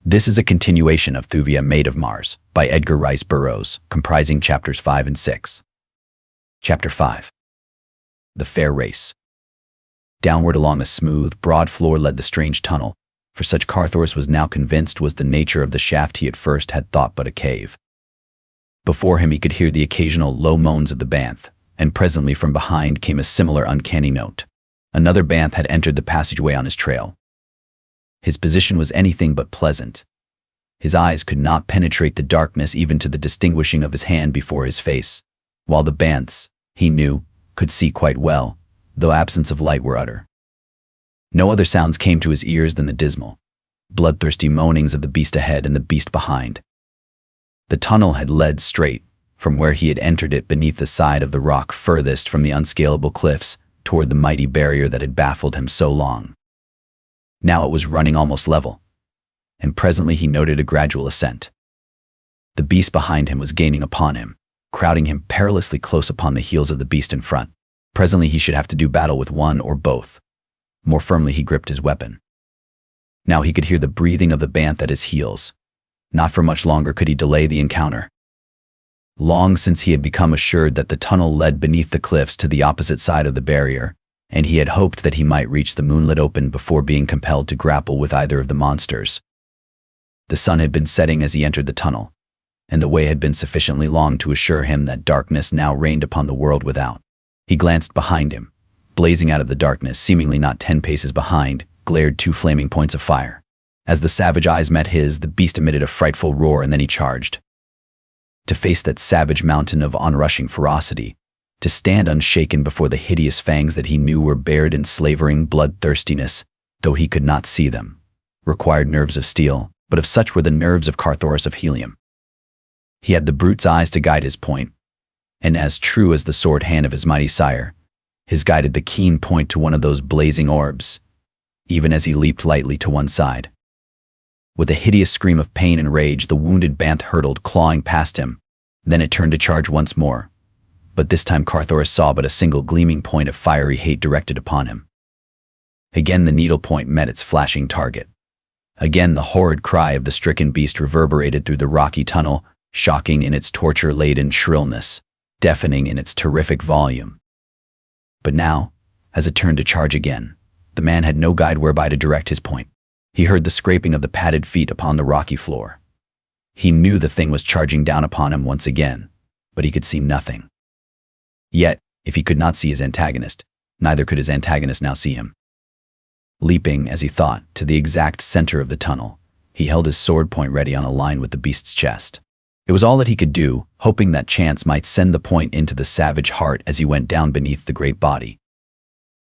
This is a continuation of Thuvia, Maid of Mars, by Edgar Burroughs, comprising chapters 5 and 6. Chapter 5. The Fair Race. Downward along a smooth, broad floor led the strange tunnel, for such Carthoris was now convinced was the nature of the shaft he at first had thought but a cave. Before him he could hear the occasional low moans of the banth, and presently from behind came a similar uncanny note. Another banth had entered the passageway on his trail. His position was anything but pleasant. His eyes could not penetrate the darkness even to the distinguishing of his hand before his face, while the banths, he knew, could see quite well, though absence of light were utter. No other sounds came to his ears than the dismal, bloodthirsty moanings of the beast ahead and the beast behind. The tunnel had led straight, from where he had entered it beneath the side of the rock furthest from the unscalable cliffs, toward the mighty barrier that had baffled him so long. Now it was running almost level, and presently he noted a gradual ascent. The beast behind him was gaining upon him, crowding him perilously close upon the heels of the beast in front. Presently he should have to do battle with one or both. More firmly he gripped his weapon. Now he could hear the breathing of the banth at his heels. Not for much longer could he delay the encounter. Long since he had become assured that the tunnel led beneath the cliffs to the opposite side of the barrier, and he had hoped that he might reach the moonlit open before being compelled to grapple with either of the monsters. The sun had been setting as he entered the tunnel, and the way had been sufficiently long to assure him that darkness now reigned upon the world without. He glanced behind him. Blazing out of the darkness, seemingly not 10 paces behind, glared 2 flaming points of fire. As the savage eyes met his, the beast emitted a frightful roar, and then he charged. To face that savage mountain of onrushing ferocity, to stand unshaken before the hideous fangs that he knew were bared in slavering bloodthirstiness, though he could not see them, required nerves of steel, but of such were the nerves of Carthoris of helium. He had the brute's eyes to guide his point, and as true as the sword hand of his mighty sire, his guided the keen point to one of those blazing orbs, even as he leaped lightly to one side. With a hideous scream of pain and rage, the wounded banth hurtled, clawing past him. Then it turned to charge once more. But this time Carthoris saw but a single gleaming point of fiery hate directed upon him. Again the needle point met its flashing target. Again the horrid cry of the stricken beast reverberated through the rocky tunnel, shocking in its torture-laden shrillness, deafening in its terrific volume. But now, as it turned to charge again, the man had no guide whereby to direct his point. He heard the scraping of the padded feet upon the rocky floor. He knew the thing was charging down upon him once again, but he could see nothing. Yet, if he could not see his antagonist, neither could his antagonist now see him. Leaping, as he thought, to the exact center of the tunnel, he held his sword point ready on a line with the beast's chest. It was all that he could do, hoping that chance might send the point into the savage heart as he went down beneath the great body.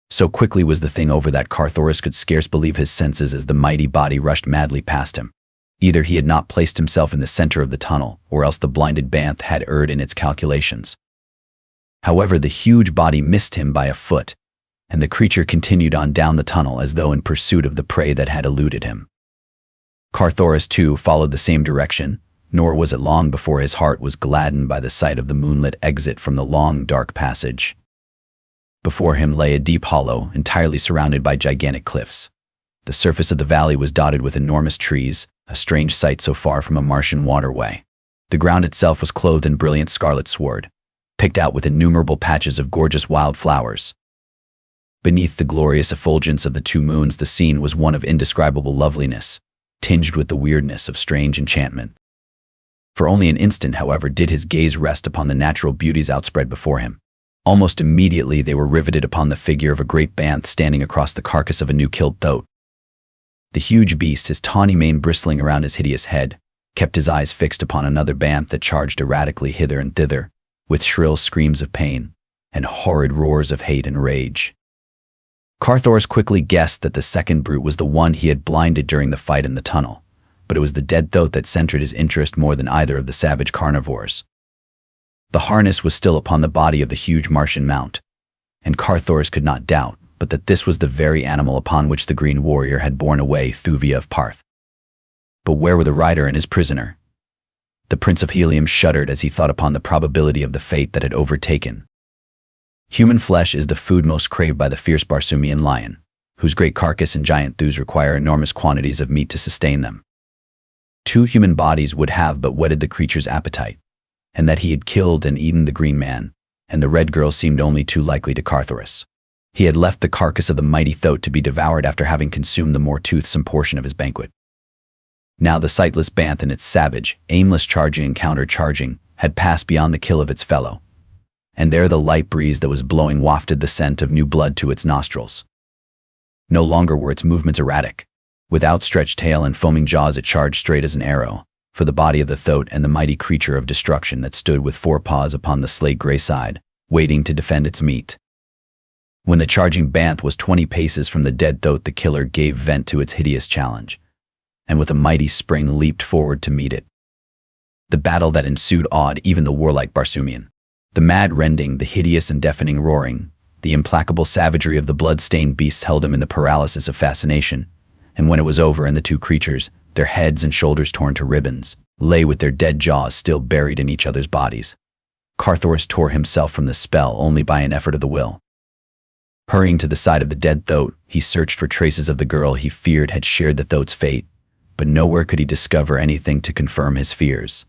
So quickly was the thing over that Carthoris could scarce believe his senses as the mighty body rushed madly past him. Either he had not placed himself in the center of the tunnel, or else the blinded banth had erred in its calculations. However, the huge body missed him by a foot, and the creature continued on down the tunnel as though in pursuit of the prey that had eluded him. Carthoris, too, followed the same direction, nor was it long before his heart was gladdened by the sight of the moonlit exit from the long, dark passage. Before him lay a deep hollow, entirely surrounded by gigantic cliffs. The surface of the valley was dotted with enormous trees, a strange sight so far from a Martian waterway. The ground itself was clothed in brilliant scarlet sward, picked out with innumerable patches of gorgeous wild flowers. Beneath the glorious effulgence of the 2 moons, the scene was one of indescribable loveliness, tinged with the weirdness of strange enchantment. For only an instant, however, did his gaze rest upon the natural beauties outspread before him. Almost immediately they were riveted upon the figure of a great banth standing across the carcass of a new-killed thoat. The huge beast, his tawny mane bristling around his hideous head, kept his eyes fixed upon another banth that charged erratically hither and thither, with shrill screams of pain and horrid roars of hate and rage. Carthoris quickly guessed that the second brute was the one he had blinded during the fight in the tunnel, but it was the dead thoat that centered his interest more than either of the savage carnivores. The harness was still upon the body of the huge Martian mount, and Carthoris could not doubt but that this was the very animal upon which the green warrior had borne away Thuvia of Parth. But where were the rider and his prisoner? The Prince of Helium shuddered as he thought upon the probability of the fate that had overtaken. Human flesh is the food most craved by the fierce Barsoomian lion, whose great carcass and giant thews require enormous quantities of meat to sustain them. 2 human bodies would have but whetted the creature's appetite, and that he had killed and eaten the green man, and the red girl seemed only too likely to Carthoris. He had left the carcass of the mighty thoat to be devoured after having consumed the more toothsome portion of his banquet. Now the sightless banth in its savage, aimless charging and counter-charging had passed beyond the kill of its fellow, and there the light breeze that was blowing wafted the scent of new blood to its nostrils. No longer were its movements erratic. With outstretched tail and foaming jaws it charged straight as an arrow, for the body of the thoat and the mighty creature of destruction that stood with 4 paws upon the slate-gray side, waiting to defend its meat. When the charging banth was 20 paces from the dead thoat, the killer gave vent to its hideous challenge, and with a mighty spring leaped forward to meet it. The battle that ensued awed even the warlike Barsoomian. The mad rending, the hideous and deafening roaring, the implacable savagery of the blood-stained beasts held him in the paralysis of fascination, and when it was over and the 2 creatures, their heads and shoulders torn to ribbons, lay with their dead jaws still buried in each other's bodies, Carthoris tore himself from the spell only by an effort of the will. Hurrying to the side of the dead thoat, he searched for traces of the girl he feared had shared the thoat's fate, but nowhere could he discover anything to confirm his fears.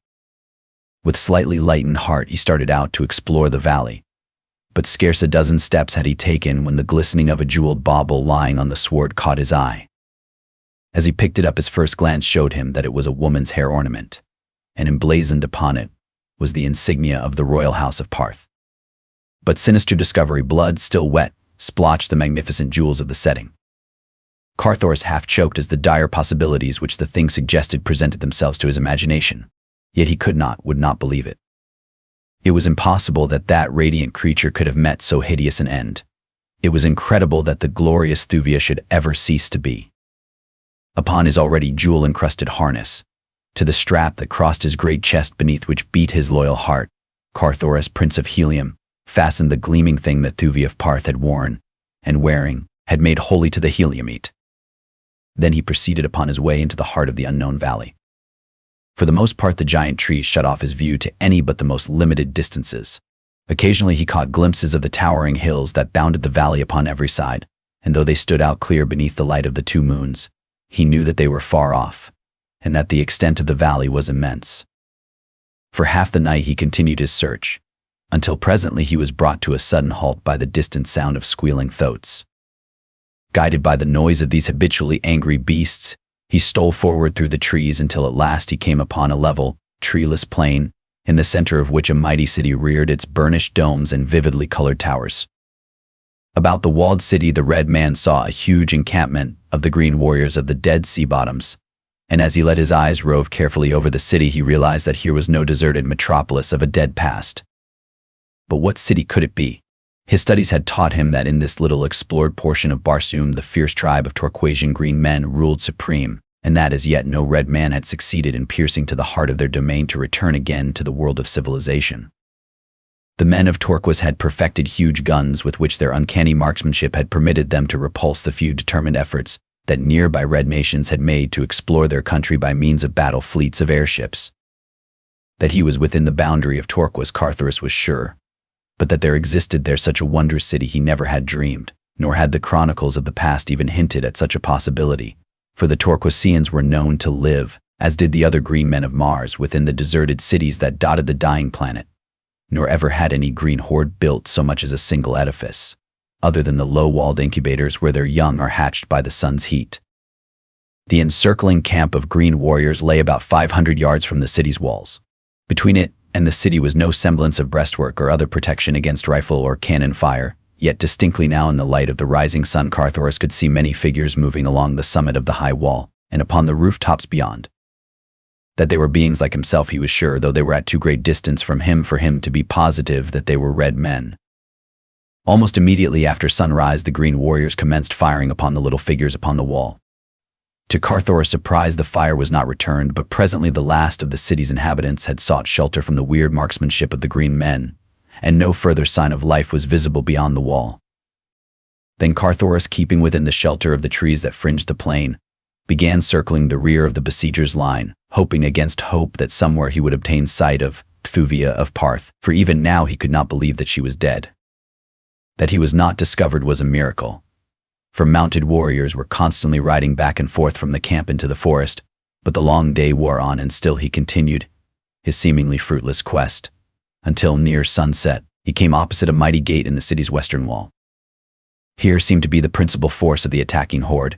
With slightly lightened heart he started out to explore the valley, but scarce a dozen steps had he taken when the glistening of a jeweled bauble lying on the sward caught his eye. As he picked it up, his first glance showed him that it was a woman's hair ornament, and emblazoned upon it was the insignia of the royal house of Parth. But sinister discovery, blood still wet, splotched the magnificent jewels of the setting. Carthoris half choked as the dire possibilities which the thing suggested presented themselves to his imagination, yet he would not believe it. It was impossible that that radiant creature could have met so hideous an end. It was incredible that the glorious Thuvia should ever cease to be. Upon his already jewel-encrusted harness, to the strap that crossed his great chest beneath which beat his loyal heart, Carthoris, Prince of Helium, fastened the gleaming thing that Thuvia of Parth had worn, and wearing, had made holy to the Heliumite. Then he proceeded upon his way into the heart of the unknown valley. For the most part the giant trees shut off his view to any but the most limited distances. Occasionally he caught glimpses of the towering hills that bounded the valley upon every side, and though they stood out clear beneath the light of the 2 moons, he knew that they were far off, and that the extent of the valley was immense. For half the night he continued his search, until presently he was brought to a sudden halt by the distant sound of squealing thoats. Guided by the noise of these habitually angry beasts, he stole forward through the trees until at last he came upon a level, treeless plain, in the center of which a mighty city reared its burnished domes and vividly colored towers. About the walled city the red man saw a huge encampment of the green warriors of the dead sea bottoms, and as he let his eyes rove carefully over the city he realized that here was no deserted metropolis of a dead past. But what city could it be? His studies had taught him that in this little explored portion of Barsoom the fierce tribe of Turquoisian green men ruled supreme, and that as yet no red man had succeeded in piercing to the heart of their domain to return again to the world of civilization. The men of Turquoise had perfected huge guns with which their uncanny marksmanship had permitted them to repulse the few determined efforts that nearby red nations had made to explore their country by means of battle fleets of airships. That he was within the boundary of Turquoise Carthoris was sure, but that there existed there such a wondrous city he never had dreamed, nor had the chronicles of the past even hinted at such a possibility, for the Turquoisians were known to live, as did the other green men of Mars, within the deserted cities that dotted the dying planet, nor ever had any green horde built so much as a single edifice, other than the low-walled incubators where their young are hatched by the sun's heat. The encircling camp of green warriors lay about 500 yards from the city's walls. Between it and the city was no semblance of breastwork or other protection against rifle or cannon fire, yet distinctly now in the light of the rising sun Carthoris could see many figures moving along the summit of the high wall and upon the rooftops beyond. That they were beings like himself he was sure, though they were at too great distance from him for him to be positive that they were red men. Almost immediately after sunrise the green warriors commenced firing upon the little figures upon the wall. To Carthoris' surprise the fire was not returned, but presently the last of the city's inhabitants had sought shelter from the weird marksmanship of the green men, and no further sign of life was visible beyond the wall. Then Carthoris, keeping within the shelter of the trees that fringed the plain, began circling the rear of the besiegers' line, hoping against hope that somewhere he would obtain sight of Thuvia of Parth, for even now he could not believe that she was dead. That he was not discovered was a miracle, for mounted warriors were constantly riding back and forth from the camp into the forest, But the long day wore on, and still he continued his seemingly fruitless quest, until near sunset he came opposite a mighty gate in the city's western wall. Here seemed to be the principal force of the attacking horde.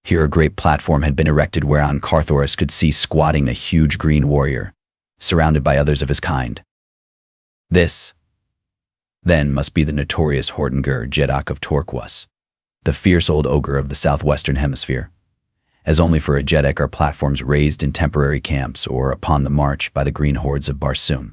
Here a great platform had been erected whereon Carthoris could see squatting a huge green warrior, surrounded by others of his kind. This, then, must be the notorious Edgar Jeddak of Torquas, the fierce old ogre of the southwestern hemisphere, as only for a Jeddak are platforms raised in temporary camps or upon the march by the green hordes of Barsoom.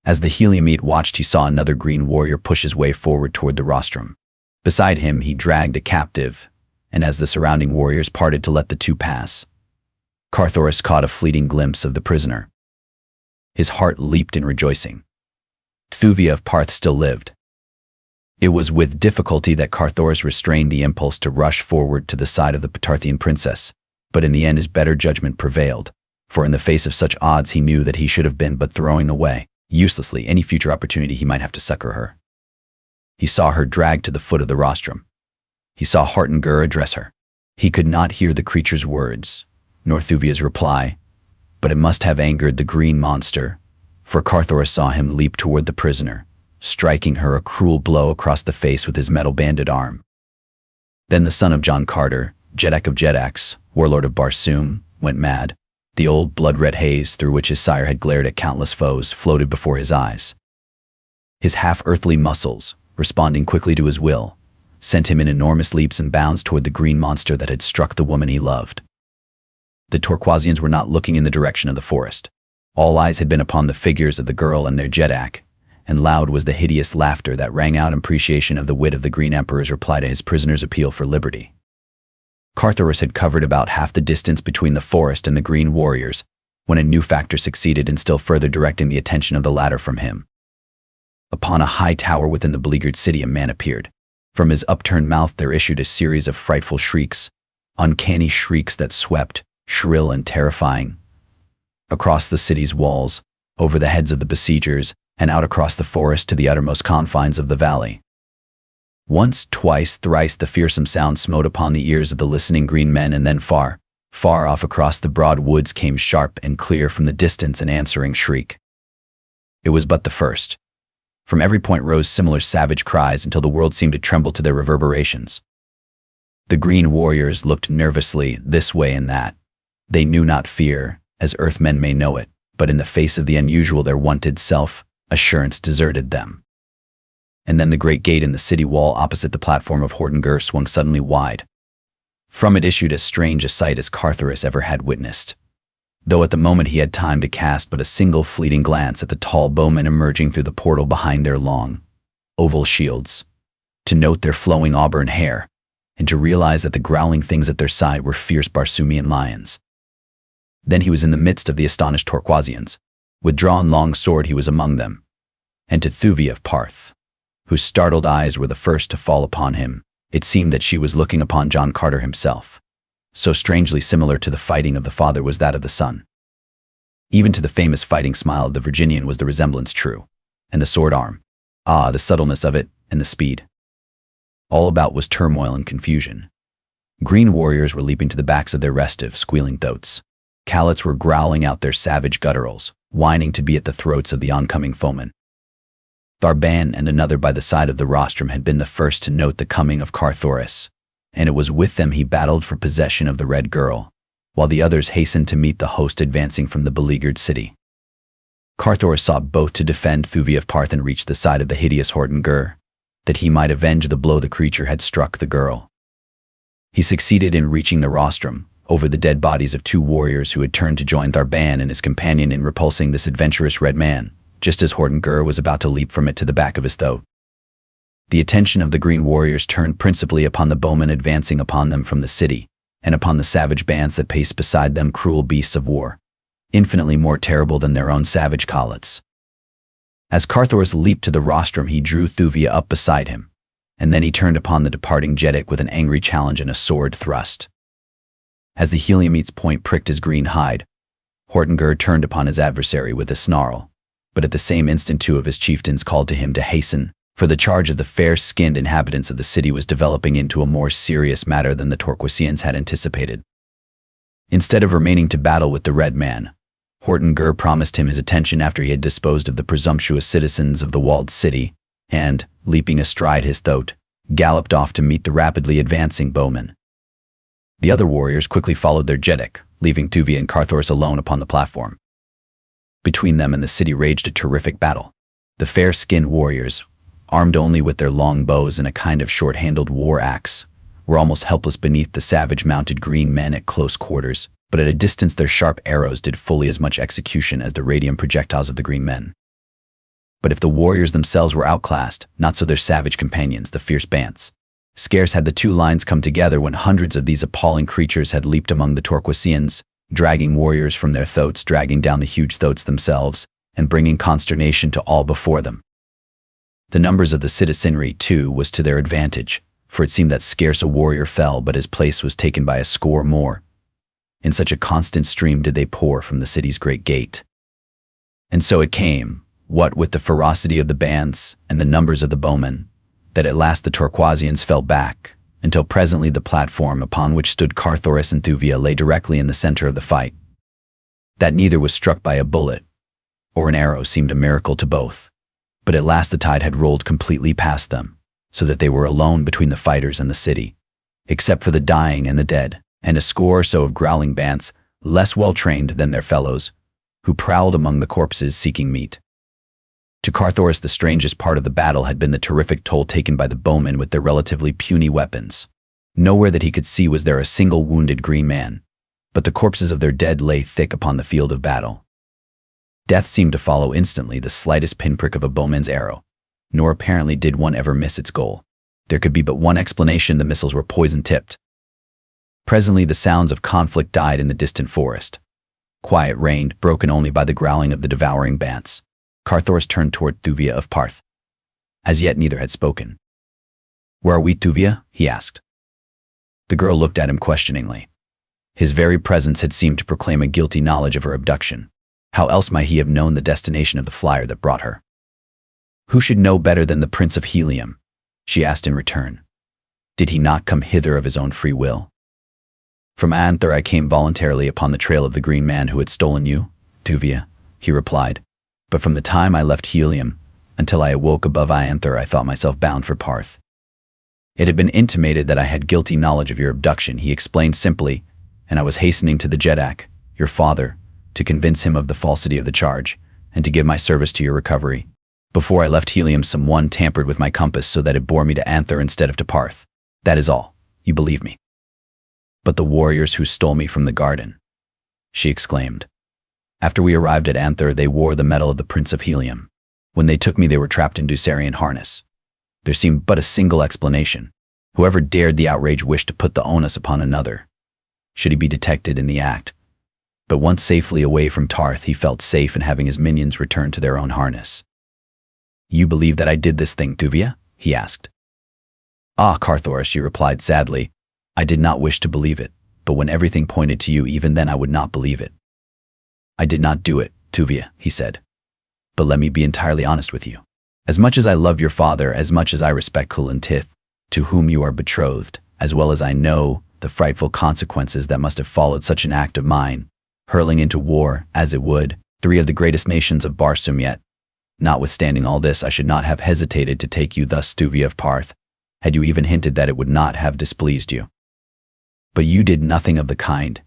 As the Heliumite watched, he saw another green warrior push his way forward toward the rostrum. Beside him he dragged a captive, and as the surrounding warriors parted to let the two pass, Carthoris caught a fleeting glimpse of the prisoner. His heart leaped in rejoicing. Thuvia of Parth still lived. It was with difficulty that Carthoris restrained the impulse to rush forward to the side of the Patarthian princess, but in the end his better judgment prevailed, for in the face of such odds he knew that he should have been but throwing away, uselessly, any future opportunity he might have to succor her. He saw her dragged to the foot of the rostrum. He saw Edgar address her. He could not hear the creature's words, nor Thuvia's reply, but it must have angered the green monster, for Carthoris saw him leap toward the prisoner, striking her a cruel blow across the face with his metal-banded arm. Then the son of John Carter, Jeddak of Jeddaks, warlord of Barsoom, went mad. The old blood-red haze through which his sire had glared at countless foes floated before his eyes. His half-earthly muscles, responding quickly to his will, sent him in enormous leaps and bounds toward the green monster that had struck the woman he loved. The Torquasians were not looking in the direction of the forest. All eyes had been upon the figures of the girl and their Jeddak, and loud was the hideous laughter that rang out in appreciation of the wit of the Green Emperor's reply to his prisoner's appeal for liberty. Carthoris had covered about half the distance between the forest and the green warriors, when a new factor succeeded in still further directing the attention of the latter from him. Upon a high tower within the beleaguered city a man appeared. From his upturned mouth there issued a series of frightful shrieks, uncanny shrieks that swept, shrill and terrifying, across the city's walls, over the heads of the besiegers, and out across the forest to the uttermost confines of the valley. Once, twice, thrice the fearsome sound smote upon the ears of the listening green men, and then far, far off across the broad woods came sharp and clear from the distance an answering shriek. It was but the first. From every point rose similar savage cries until the world seemed to tremble to their reverberations. The green warriors looked nervously this way and that. They knew not fear, as earthmen may know it, but in the face of the unusual their wonted self-assurance deserted them. And then the great gate in the city wall opposite the platform of Edgar swung suddenly wide. From it issued as strange a sight as Carthoris ever had witnessed, though at the moment he had time to cast but a single fleeting glance at the tall bowmen emerging through the portal behind their long, oval shields, to note their flowing auburn hair, and to realize that the growling things at their side were fierce Barsoomian lions. Then he was in the midst of the astonished Torquasians. With drawn long sword he was among them, and to Thuvia of Parth, whose startled eyes were the first to fall upon him, it seemed that she was looking upon John Carter himself. So strangely similar to the fighting of the father was that of the son. Even to the famous fighting smile of the Virginian was the resemblance true, and the sword arm. Ah, the subtleness of it, and the speed. All about was turmoil and confusion. Green warriors were leaping to the backs of their restive, squealing thoats. Callets were growling out their savage gutturals, whining to be at the throats of the oncoming foemen. Tharban and another by the side of the rostrum had been the first to note the coming of Carthoris, and it was with them he battled for possession of the Red Girl, while the others hastened to meet the host advancing from the beleaguered city. Carthoris sought both to defend Thuvia of Parth and reach the side of the hideous Edgar, that he might avenge the blow the creature had struck the girl. He succeeded in reaching the rostrum, over the dead bodies of two warriors who had turned to join Tharban and his companion in repulsing this adventurous red man, just as Edgar was about to leap from it to the back of his throat. The attention of the green warriors turned principally upon the bowmen advancing upon them from the city, and upon the savage bands that paced beside them, cruel beasts of war, infinitely more terrible than their own savage callets. As Carthoris leaped to the rostrum he drew Thuvia up beside him, and then he turned upon the departing Jeddak with an angry challenge and a sword thrust. As the Heliumite's point pricked his green hide, Edgar turned upon his adversary with a snarl, but at the same instant two of his chieftains called to him to hasten, for the charge of the fair-skinned inhabitants of the city was developing into a more serious matter than the Torquasians had anticipated. Instead of remaining to battle with the Red Man, Horton promised him his attention after he had disposed of the presumptuous citizens of the walled city, and, leaping astride his thoat, galloped off to meet the rapidly advancing bowmen. The other warriors quickly followed their jeddak, leaving Thuvia and Carthoris alone upon the platform. Between them and the city raged a terrific battle. The fair-skinned warriors, armed only with their long bows and a kind of short-handled war axe, were almost helpless beneath the savage-mounted green men at close quarters, but at a distance their sharp arrows did fully as much execution as the radium projectiles of the green men. But if the warriors themselves were outclassed, not so their savage companions, the fierce bands. Scarce had the two lines come together when hundreds of these appalling creatures had leaped among the Torquasians, dragging warriors from their thoats, dragging down the huge thoats themselves, and bringing consternation to all before them. The numbers of the citizenry, too, was to their advantage, for it seemed that scarce a warrior fell but his place was taken by a score more. In such a constant stream did they pour from the city's great gate. And so it came, what with the ferocity of the bands and the numbers of the bowmen, that at last the Torquasians fell back, until presently the platform upon which stood Carthoris and Thuvia lay directly in the center of the fight. That neither was struck by a bullet or an arrow seemed a miracle to both, but at last the tide had rolled completely past them, so that they were alone between the fighters and the city, except for the dying and the dead, and a score or so of growling bands, less well-trained than their fellows, who prowled among the corpses seeking meat. To Carthoris the strangest part of the battle had been the terrific toll taken by the bowmen with their relatively puny weapons. Nowhere that he could see was there a single wounded green man, but the corpses of their dead lay thick upon the field of battle. Death seemed to follow instantly the slightest pinprick of a bowman's arrow, nor apparently did one ever miss its goal. There could be but one explanation: the missiles were poison-tipped. Presently the sounds of conflict died in the distant forest. Quiet reigned, broken only by the growling of the devouring bants. Carthoris turned toward Thuvia of Parth. As yet neither had spoken. "Where are we, Thuvia?" he asked. The girl looked at him questioningly. His very presence had seemed to proclaim a guilty knowledge of her abduction. How else might he have known the destination of the flyer that brought her? "Who should know better than the Prince of Helium?" she asked in return. "Did he not come hither of his own free will?" "From Anther I came voluntarily upon the trail of the green man who had stolen you, Thuvia," he replied. "But from the time I left Helium until I awoke above Anther, I thought myself bound for Parth." "It had been intimated that I had guilty knowledge of your abduction," he explained simply, "and I was hastening to the jeddak, your father, to convince him of the falsity of the charge, and to give my service to your recovery. Before I left Helium, someone tampered with my compass so that it bore me to Anther instead of to Parth. That is all. You believe me." "But the warriors who stole me from the garden," she exclaimed. "After we arrived at Anther, they wore the metal of the Prince of Helium. When they took me, they were trapped in Dusarian harness. There seemed but a single explanation. Whoever dared the outrage wished to put the onus upon another, should he be detected in the act. But once safely away from Tarth, he felt safe in having his minions return to their own harness." "You believe that I did this thing, Thuvia?" he asked. "Ah, Carthoris," she replied sadly, "I did not wish to believe it, but when everything pointed to you, even then I would not believe it." "I did not do it, Thuvia," he said. "But let me be entirely honest with you. As much as I love your father, as much as I respect Kulin Tith, to whom you are betrothed, as well as I know the frightful consequences that must have followed such an act of mine, hurling into war, as it would, three of the greatest nations of Barsum yet, notwithstanding all this, I should not have hesitated to take you thus, Thuvia of Parth, had you even hinted that it would not have displeased you. But you did nothing of the kind,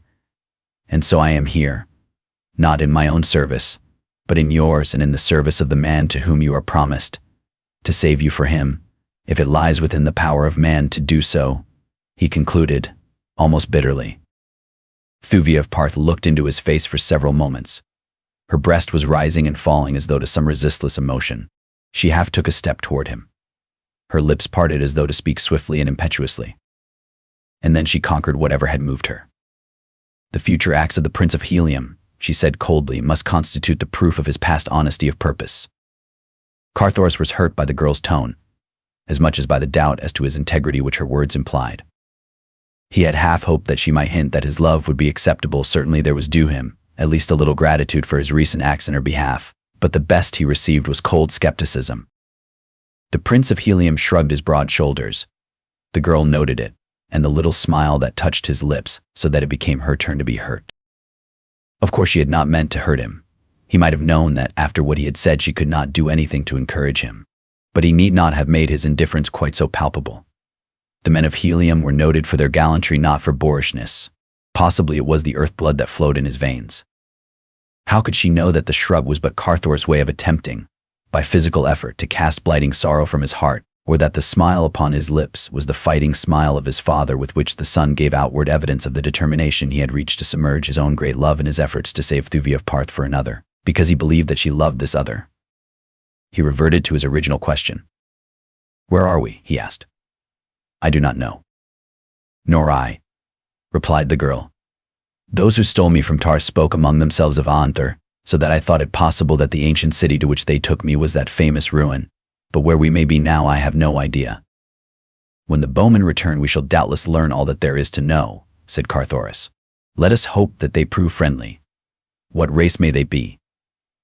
and so I am here, not in my own service, but in yours and in the service of the man to whom you are promised, to save you for him, if it lies within the power of man to do so," he concluded, almost bitterly. Thuvia of Parth looked into his face for several moments. Her breast was rising and falling as though to some resistless emotion. She half took a step toward him. Her lips parted as though to speak swiftly and impetuously. And then she conquered whatever had moved her. "The future acts of the Prince of Helium," she said coldly, "must constitute the proof of his past honesty of purpose." Carthoris was hurt by the girl's tone, as much as by the doubt as to his integrity which her words implied. He had half hoped that she might hint that his love would be acceptable. Certainly there was due him at least a little gratitude for his recent acts in her behalf, but the best he received was cold skepticism. The Prince of Helium shrugged his broad shoulders. The girl noted it, and the little smile that touched his lips so that it became her turn to be hurt. Of course she had not meant to hurt him. He might have known that after what he had said she could not do anything to encourage him. But he need not have made his indifference quite so palpable. The men of Helium were noted for their gallantry, not for boorishness. Possibly it was the earth blood that flowed in his veins. How could she know that the shrug was but Carthor's way of attempting, by physical effort, to cast blighting sorrow from his heart, or that the smile upon his lips was the fighting smile of his father with which the son gave outward evidence of the determination he had reached to submerge his own great love in his efforts to save Thuvia of Parth for another, because he believed that she loved this other? He reverted to his original question. "Where are we?" he asked. "I do not know." "Nor I," replied the girl. "Those who stole me from Tar spoke among themselves of Anther, so that I thought it possible that the ancient city to which they took me was that famous ruin, but where we may be now I have no idea." "When the bowmen return we shall doubtless learn all that there is to know," said Carthoris. "Let us hope that they prove friendly. What race may they be?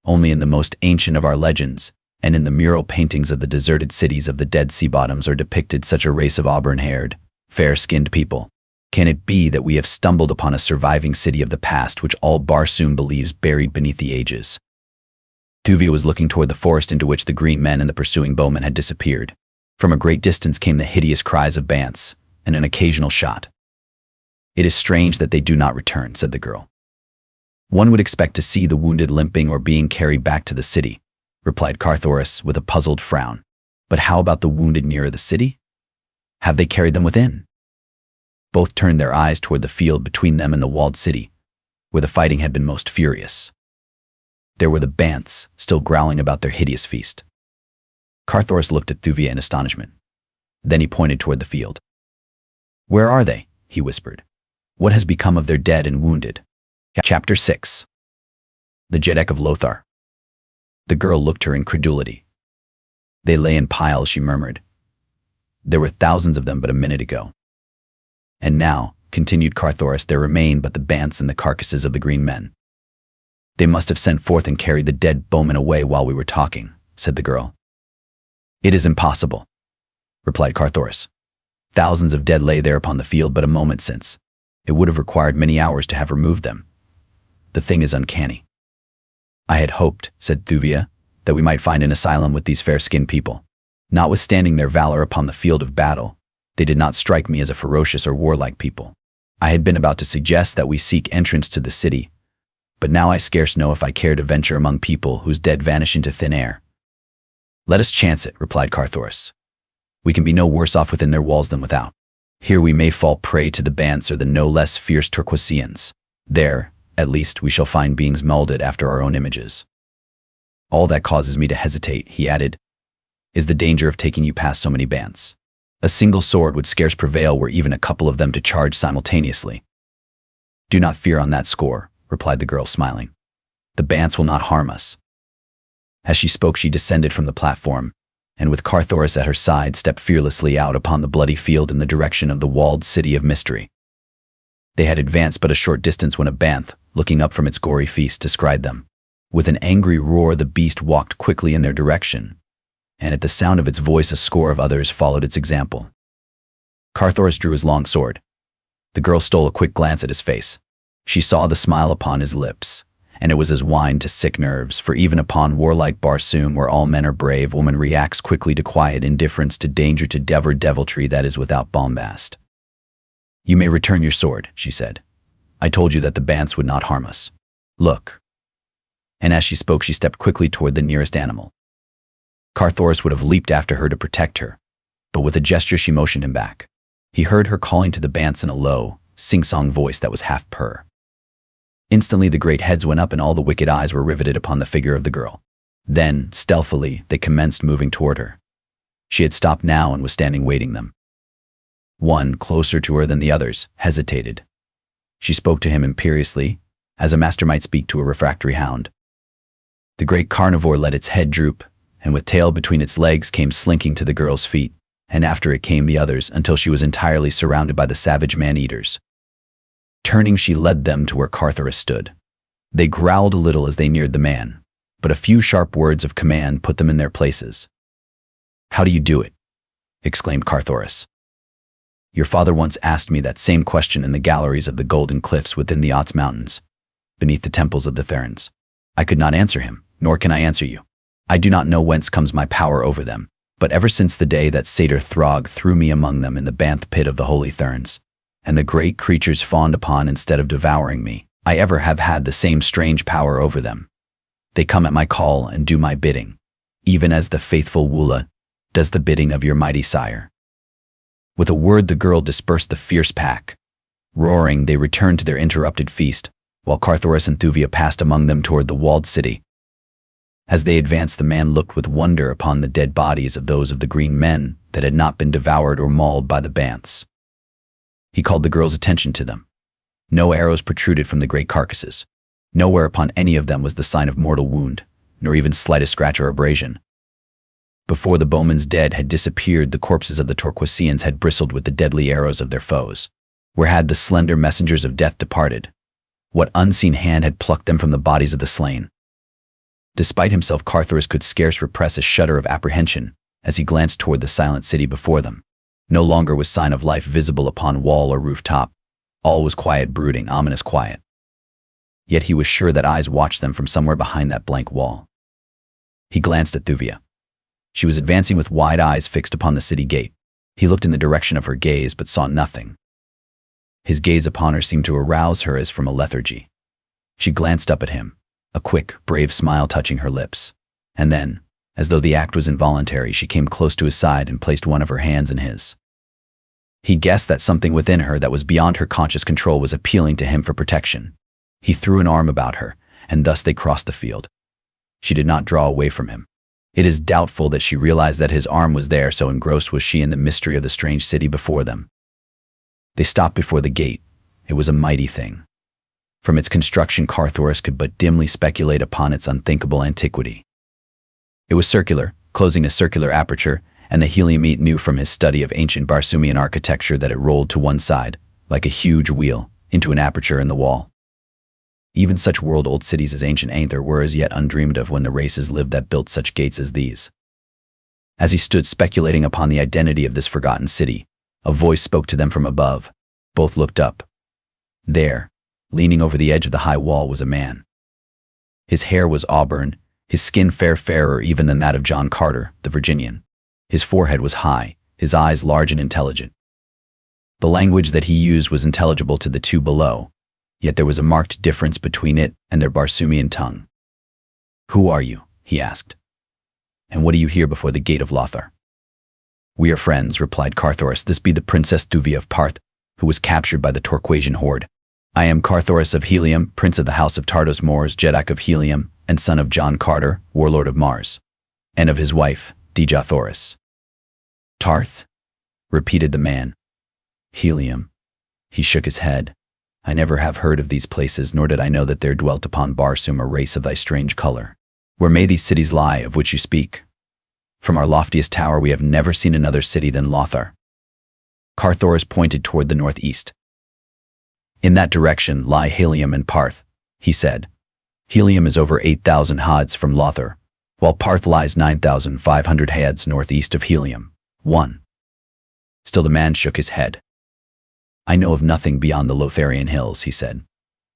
Only in the most ancient of our legends, and in the mural paintings of the deserted cities of the dead sea bottoms are depicted such a race of auburn-haired, fair-skinned people. Can it be that we have stumbled upon a surviving city of the past which all Barsoom believes buried beneath the ages?" Thuvia was looking toward the forest into which the green men and the pursuing bowmen had disappeared. From a great distance came the hideous cries of bants, and an occasional shot. "It is strange that they do not return," said the girl. "One would expect to see the wounded limping or being carried back to the city," replied Carthoris with a puzzled frown. "But how about the wounded nearer the city? Have they carried them within?" Both turned their eyes toward the field between them and the walled city, where the fighting had been most furious. There were the bants, still growling about their hideous feast. Carthoris looked at Thuvia in astonishment. Then he pointed toward the field. "Where are they?" he whispered. "What has become of their dead and wounded?" Chapter 6. The Jeddak of Lothar. The girl looked her incredulity. "They lay in piles," she murmured. "There were thousands of them but a minute ago." "And now," continued Carthoris, "there remain but the bants and the carcasses of the green men." "They must have sent forth and carried the dead bowmen away while we were talking," said the girl. "It is impossible," replied Carthoris. "Thousands of dead lay there upon the field but a moment since. It would have required many hours to have removed them. The thing is uncanny." "I had hoped," said Thuvia, "that we might find an asylum with these fair-skinned people. Notwithstanding their valor upon the field of battle, they did not strike me as a ferocious or warlike people. I had been about to suggest that we seek entrance to the city, but now I scarce know if I care to venture among people whose dead vanish into thin air." "Let us chance it," replied Carthoris. "We can be no worse off within their walls than without. Here we may fall prey to the bants or the no less fierce Turquoisians. There, at least, we shall find beings molded after our own images. All that causes me to hesitate," he added, "is the danger of taking you past so many bants. A single sword would scarce prevail were even a couple of them to charge simultaneously." "Do not fear on that score," replied the girl, smiling. "The bants will not harm us." As she spoke she descended from the platform, and with Carthoris at her side stepped fearlessly out upon the bloody field in the direction of the walled city of mystery. They had advanced but a short distance when a banth, looking up from its gory feast, descried them. With an angry roar the beast walked quickly in their direction, and at the sound of its voice a score of others followed its example. Carthoris drew his long sword. The girl stole a quick glance at his face. She saw the smile upon his lips, and it was as wine to sick nerves, for even upon warlike Barsoom, where all men are brave, woman reacts quickly to quiet indifference to danger, to deviltry that is without bombast. "You may return your sword," she said. "I told you that the bants would not harm us. Look." And as she spoke she stepped quickly toward the nearest animal. Carthoris would have leaped after her to protect her, but with a gesture she motioned him back. He heard her calling to the bants in a low, sing-song voice that was half purr. Instantly the great heads went up and all the wicked eyes were riveted upon the figure of the girl. Then, stealthily, they commenced moving toward her. She had stopped now and was standing waiting them. One, closer to her than the others, hesitated. She spoke to him imperiously, as a master might speak to a refractory hound. The great carnivore let its head droop, and with tail between its legs came slinking to the girl's feet, and after it came the others, until she was entirely surrounded by the savage man-eaters. Turning, she led them to where Carthoris stood. They growled a little as they neared the man, but a few sharp words of command put them in their places. "How do you do it?" exclaimed Carthoris. Your father once asked me that same question in the galleries of the golden cliffs within the Ots Mountains, beneath the temples of the Therans. I could not answer him, nor can I answer you. I do not know whence comes my power over them, but ever since the day that Satyr Throg threw me among them in the banth pit of the holy Therns, and the great creatures fawned upon instead of devouring me, I ever have had the same strange power over them. They come at my call and do my bidding, even as the faithful Wula does the bidding of your mighty sire. With a word the girl dispersed the fierce pack. Roaring, they returned to their interrupted feast, while Carthoris and Thuvia passed among them toward the walled city. As they advanced, the man looked with wonder upon the dead bodies of those of the green men that had not been devoured or mauled by the banths. He called the girl's attention to them. No arrows protruded from the great carcasses. Nowhere upon any of them was the sign of mortal wound, nor even slightest scratch or abrasion. Before the bowmen's dead had disappeared, the corpses of the Torquasians had bristled with the deadly arrows of their foes. Where had the slender messengers of death departed? What unseen hand had plucked them from the bodies of the slain? Despite himself, Carthoris could scarce repress a shudder of apprehension as he glanced toward the silent city before them. No longer was sign of life visible upon wall or rooftop. All was quiet, brooding, ominous quiet. Yet he was sure that eyes watched them from somewhere behind that blank wall. He glanced at Thuvia. She was advancing with wide eyes fixed upon the city gate. He looked in the direction of her gaze, but saw nothing. His gaze upon her seemed to arouse her as from a lethargy. She glanced up at him, a quick, brave smile touching her lips. And then, as though the act was involuntary, she came close to his side and placed one of her hands in his. He guessed that something within her that was beyond her conscious control was appealing to him for protection. He threw an arm about her, and thus they crossed the field. She did not draw away from him. It is doubtful that she realized that his arm was there, so engrossed was she in the mystery of the strange city before them. They stopped before the gate. It was a mighty thing. From its construction, Carthoris could but dimly speculate upon its unthinkable antiquity. It was circular, closing a circular aperture, and the Heliumite knew from his study of ancient Barsumian architecture that it rolled to one side, like a huge wheel, into an aperture in the wall. Even such world-old cities as ancient Aether were as yet undreamed of when the races lived that built such gates as these. As he stood speculating upon the identity of this forgotten city, a voice spoke to them from above. Both looked up. There, leaning over the edge of the high wall, was a man. His hair was auburn, his skin fairer even than that of John Carter, the Virginian. His forehead was high, his eyes large and intelligent. The language that he used was intelligible to the two below, yet there was a marked difference between it and their Barsumian tongue. "Who are you?" he asked. "And what do you here before the gate of Lothar?" "We are friends," replied Carthoris. "This be the Princess Thuvia of Parth, who was captured by the Torquasian horde. I am Carthoris of Helium, Prince of the House of Tardos Mors, Jeddak of Helium, and son of John Carter, Warlord of Mars, and of his wife, Dija Thoris." "Tarth?" repeated the man. "Helium." He shook his head. "I never have heard of these places, nor did I know that there dwelt upon Barsum a race of thy strange color. Where may these cities lie, of which you speak? From our loftiest tower we have never seen another city than Lothar." Carthoris pointed toward the northeast. "In that direction lie Helium and Parth," he said. "Helium is over 8,000 haads from Lothar, while Parth lies 9,500 haads northeast of Helium. 1. Still the man shook his head. "I know of nothing beyond the Lotharian hills," he said.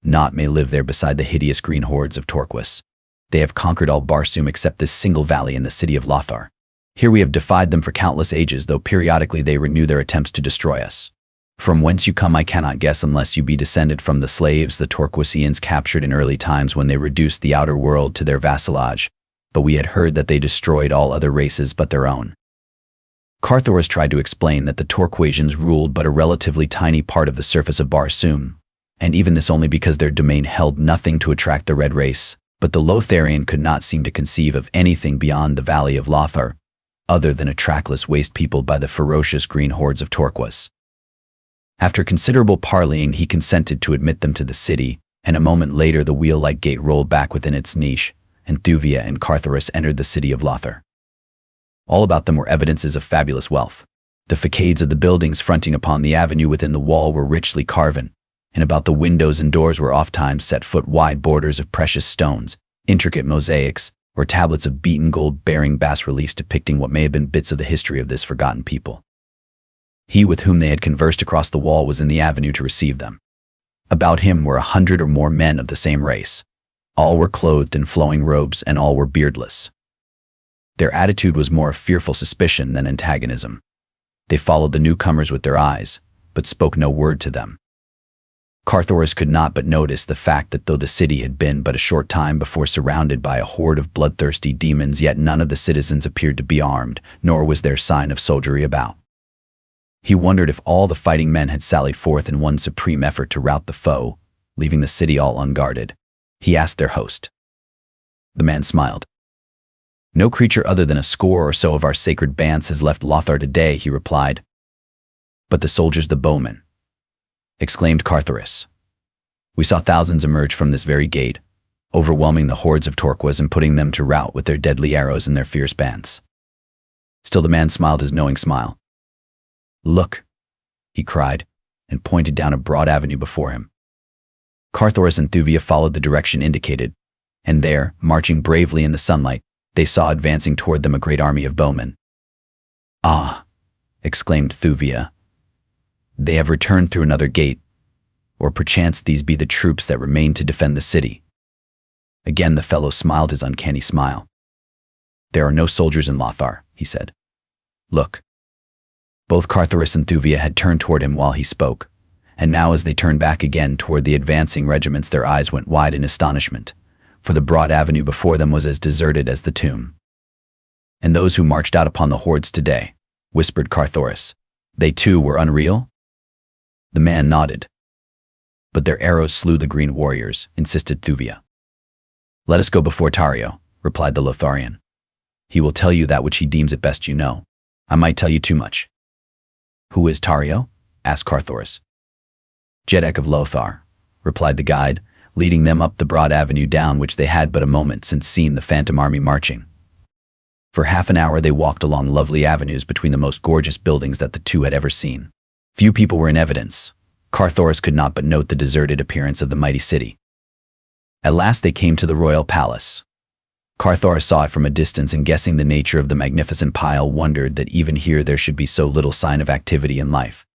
"Naught may live there beside the hideous green hordes of Torquas. They have conquered all Barsum except this single valley in the city of Lothar. Here we have defied them for countless ages, though periodically they renew their attempts to destroy us. From whence you come I cannot guess, unless you be descended from the slaves the Torquasians captured in early times when they reduced the outer world to their vassalage, but we had heard that they destroyed all other races but their own." Carthoris tried to explain that the Torquasians ruled but a relatively tiny part of the surface of Barsum, and even this only because their domain held nothing to attract the red race, but the Lotharian could not seem to conceive of anything beyond the valley of Lothar, other than a trackless waste peopled by the ferocious green hordes of Torquas. After considerable parleying, he consented to admit them to the city, and a moment later the wheel-like gate rolled back within its niche, and Thuvia and Carthoris entered the city of Lothar. All about them were evidences of fabulous wealth. The facades of the buildings fronting upon the avenue within the wall were richly carven, and about the windows and doors were ofttimes set foot-wide borders of precious stones, intricate mosaics, or tablets of beaten gold bearing bas-reliefs depicting what may have been bits of the history of this forgotten people. He with whom they had conversed across the wall was in the avenue to receive them. About him were 100 or more men of the same race. All were clothed in flowing robes, and all were beardless. Their attitude was more of fearful suspicion than antagonism. They followed the newcomers with their eyes, but spoke no word to them. Carthoris could not but notice the fact that though the city had been but a short time before surrounded by a horde of bloodthirsty demons, yet none of the citizens appeared to be armed, nor was there sign of soldiery about. He wondered if all the fighting men had sallied forth in one supreme effort to rout the foe, leaving the city all unguarded. He asked their host. The man smiled. "No creature other than a score or so of our sacred bands has left Lothar today," he replied. "But the soldiers, the bowmen," exclaimed Carthoris. "We saw thousands emerge from this very gate, overwhelming the hordes of Torquas and putting them to rout with their deadly arrows and their fierce bands." Still the man smiled his knowing smile. "Look," he cried, and pointed down a broad avenue before him. Carthoris and Thuvia followed the direction indicated, and there, marching bravely in the sunlight, they saw advancing toward them a great army of bowmen. "Ah," exclaimed Thuvia, "they have returned through another gate, or perchance these be the troops that remain to defend the city." Again the fellow smiled his uncanny smile. "There are no soldiers in Lothar," he said. "Look." Both Carthoris and Thuvia had turned toward him while he spoke, and now as they turned back again toward the advancing regiments their eyes went wide in astonishment, for the broad avenue before them was as deserted as the tomb. "And those who marched out upon the hordes today," whispered Carthoris, "they too were unreal?" The man nodded. "But their arrows slew the green warriors," insisted Thuvia. "Let us go before Tario," replied the Lotharian. "He will tell you that which he deems it best you know. I might tell you too much." "Who is Tario?" asked Carthoris. "Jeddak of Lothar," replied the guide, leading them up the broad avenue down which they had but a moment since seen the phantom army marching. For half an hour they walked along lovely avenues between the most gorgeous buildings that the two had ever seen. Few people were in evidence. Carthoris could not but note the deserted appearance of the mighty city. At last they came to the royal palace. Carthoris saw it from a distance, and guessing the nature of the magnificent pile, wondered that even here there should be so little sign of activity and life.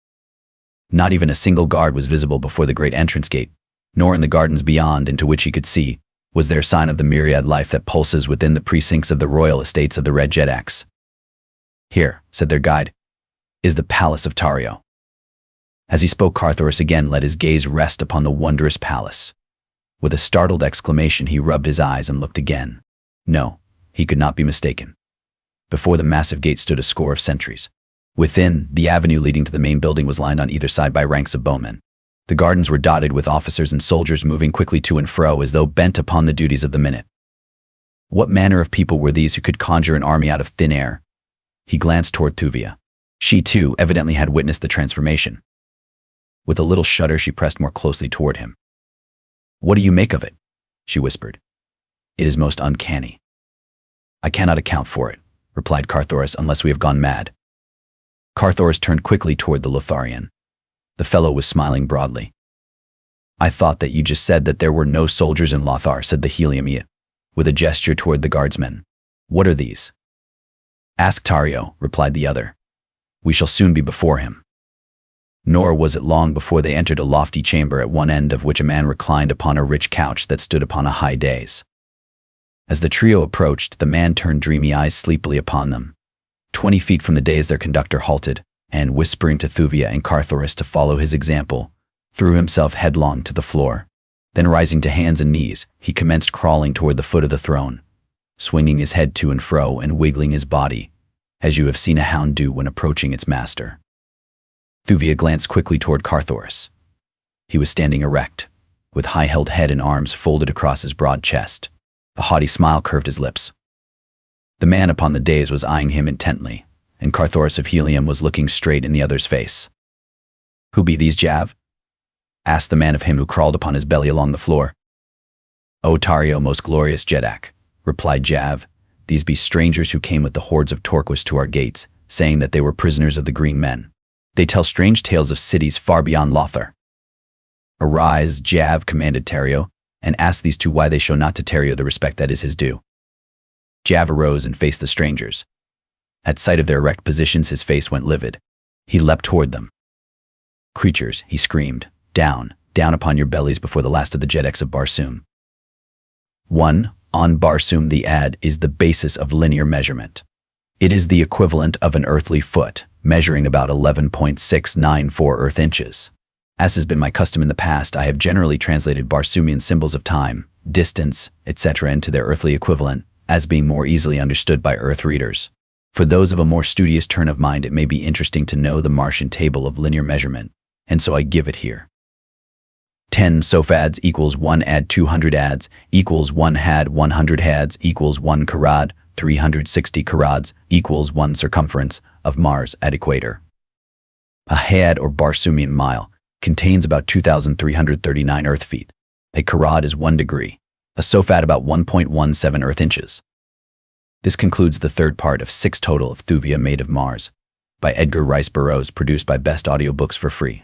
Not even a single guard was visible before the great entrance gate, nor in the gardens beyond, into which he could see, was there sign of the myriad life that pulses within the precincts of the royal estates of the Red Jeddaks. "Here," said their guide, "is the palace of Tario." As he spoke, Carthoris again let his gaze rest upon the wondrous palace. With a startled exclamation he rubbed his eyes and looked again. No, he could not be mistaken. Before the massive gate stood a score of sentries. Within, the avenue leading to the main building was lined on either side by ranks of bowmen. The gardens were dotted with officers and soldiers moving quickly to and fro as though bent upon the duties of the minute. What manner of people were these who could conjure an army out of thin air? He glanced toward Thuvia. She too evidently had witnessed the transformation. With a little shudder she pressed more closely toward him. "What do you make of it?" she whispered. "It is most uncanny." "I cannot account for it," replied Carthoris, "unless we have gone mad." Carthoris turned quickly toward the Lotharian. The fellow was smiling broadly. "I thought that you just said that there were no soldiers in Lothar," said the Helium, with a gesture toward the guardsmen. "What are these?" "Ask Tario," replied the other. "We shall soon be before him." Nor was it long before they entered a lofty chamber, at one end of which a man reclined upon a rich couch that stood upon a high dais. As the trio approached, the man turned dreamy eyes sleepily upon them. 20 feet from the dais their conductor halted, and, whispering to Thuvia and Carthoris to follow his example, threw himself headlong to the floor. Then, rising to hands and knees, he commenced crawling toward the foot of the throne, swinging his head to and fro and wiggling his body, as you have seen a hound do when approaching its master. Thuvia glanced quickly toward Carthoris. He was standing erect, with high-held head and arms folded across his broad chest. A haughty smile curved his lips. The man upon the dais was eyeing him intently, and Carthoris of Helium was looking straight in the other's face. "Who be these, Jav?" asked the man of him who crawled upon his belly along the floor. "O Tario, most glorious Jeddak," replied Jav, "these be strangers who came with the hordes of Torquas to our gates, saying that they were prisoners of the Green Men. They tell strange tales of cities far beyond Lothar." "Arise, Jav," commanded Tario, "and ask these two why they show not to Tario the respect that is his due." Jav arose and faced the strangers. At sight of their erect positions his face went livid. He leapt toward them. "Creatures," he screamed, "down, down upon your bellies before the last of the Jedeks of Barsoom." 1. On Barsoom, the ad is the basis of linear measurement. It is the equivalent of an earthly foot, measuring about 11.694 earth inches. As has been my custom in the past, I have generally translated Barsoomian symbols of time, distance, etc. into their earthly equivalent, as being more easily understood by earth readers. For those of a more studious turn of mind, it may be interesting to know the Martian table of linear measurement, and so I give it here. 10 sofads equals 1 ad 200 ads equals 1 had 100 hads equals 1 karad 360 karads equals 1 circumference of Mars at equator. A had, or Barsoomian mile, contains about 2,339 earth feet. A karad is 1 degree. A sofad about 1.17 earth inches. This concludes the third part of 6 total of Thuvia, Maid of Mars, by Edgar Rice Burroughs, produced by Best Audiobooks for free.